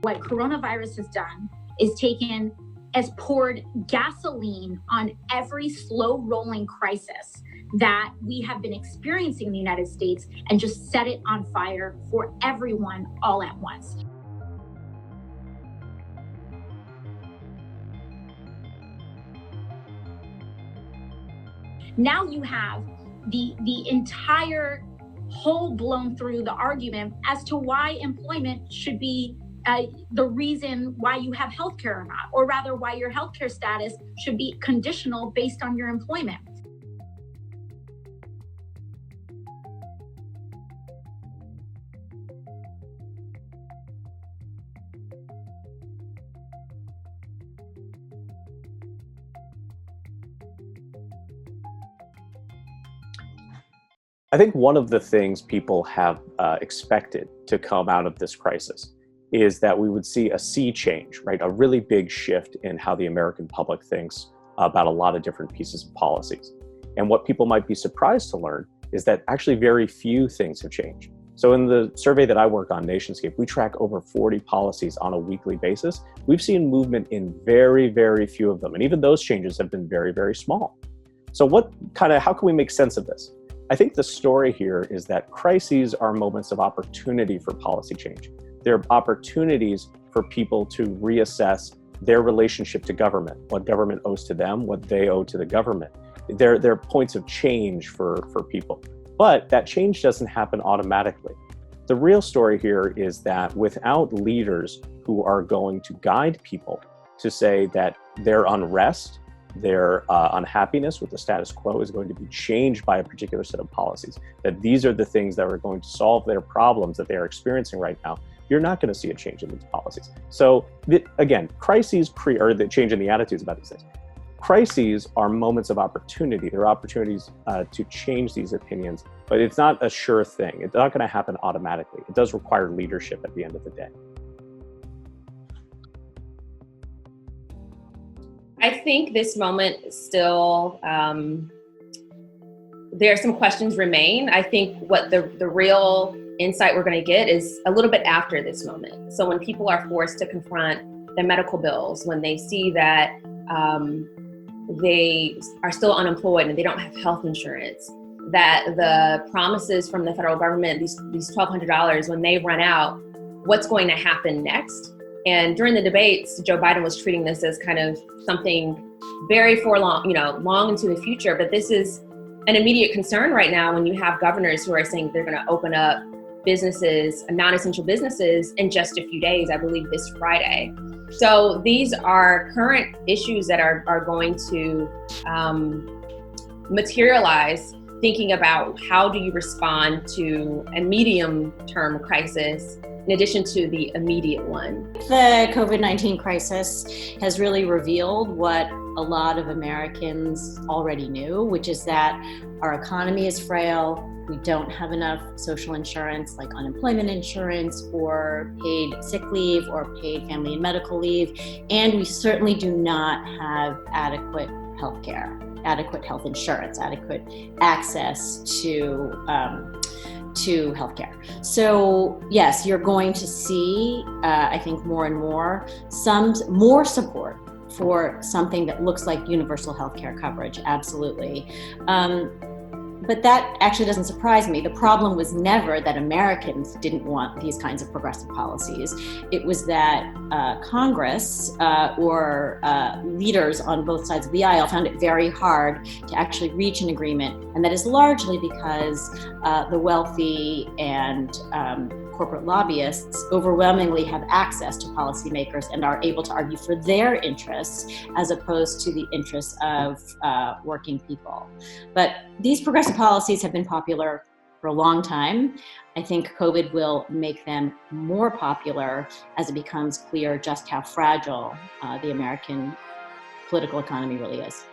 What coronavirus has done is poured gasoline on every slow rolling crisis that we have been experiencing in the United States and just set it on fire for everyone all at once. Now you have the entire whole blown through the argument as to why employment should be the reason why you have healthcare or not, or rather why your healthcare status should be conditional based on your employment. I think one of the things people have expected to come out of this crisis is that we would see a sea change, right? A really big shift in how the American public thinks about a lot of different pieces of policies. And what people might be surprised to learn is that actually very few things have changed. So in the survey that I work on, Nationscape, we track over 40 policies on a weekly basis. We've seen movement in very, very few of them. And even those changes have been very, very small. So how can we make sense of this? I think the story here is that crises are moments of opportunity for policy change. They're opportunities for people to reassess their relationship to government, what government owes to them, what they owe to the government. They're points of change for people. But that change doesn't happen automatically. The real story here is that without leaders who are going to guide people to say that their unrest, their unhappiness with the status quo is going to be changed by a particular set of policies, that these are the things that are going to solve their problems that they are experiencing right now, you're not going to see a change in these policies. So again, crises or the change in the attitudes about these things. Crises are moments of opportunity. They're opportunities to change these opinions, but it's not a sure thing. It's not going to happen automatically. It does require leadership at the end of the day. I think this moment still, there are some questions remain. I think what the real insight we're going to get is a little bit after this moment. So when people are forced to confront their medical bills, when they see that they are still unemployed and they don't have health insurance, that the promises from the federal government, these $1,200, when they run out, what's going to happen next? And during the debates, Joe Biden was treating this as kind of something very long into the future. But this is an immediate concern right now when you have governors who are saying they're going to open up businesses, non-essential businesses, in just a few days, I believe this Friday. So these are current issues that are going to materialize, thinking about how do you respond to a medium-term crisis in addition to the immediate one. The COVID-19 crisis has really revealed what a lot of Americans already knew, which is that our economy is frail. We don't have enough social insurance like unemployment insurance or paid sick leave or paid family and medical leave. And we certainly do not have adequate health care, adequate health insurance, adequate access to healthcare. So yes, you're going to see, I think more and more, some more support for something that looks like universal healthcare coverage, absolutely. But that actually doesn't surprise me. The problem was never that Americans didn't want these kinds of progressive policies. It was that Congress or leaders on both sides of the aisle found it very hard to actually reach an agreement. And that is largely because the wealthy and corporate lobbyists overwhelmingly have access to policymakers and are able to argue for their interests as opposed to the interests of working people. But these progressive policies have been popular for a long time. I think COVID will make them more popular as it becomes clear just how fragile the American political economy really is.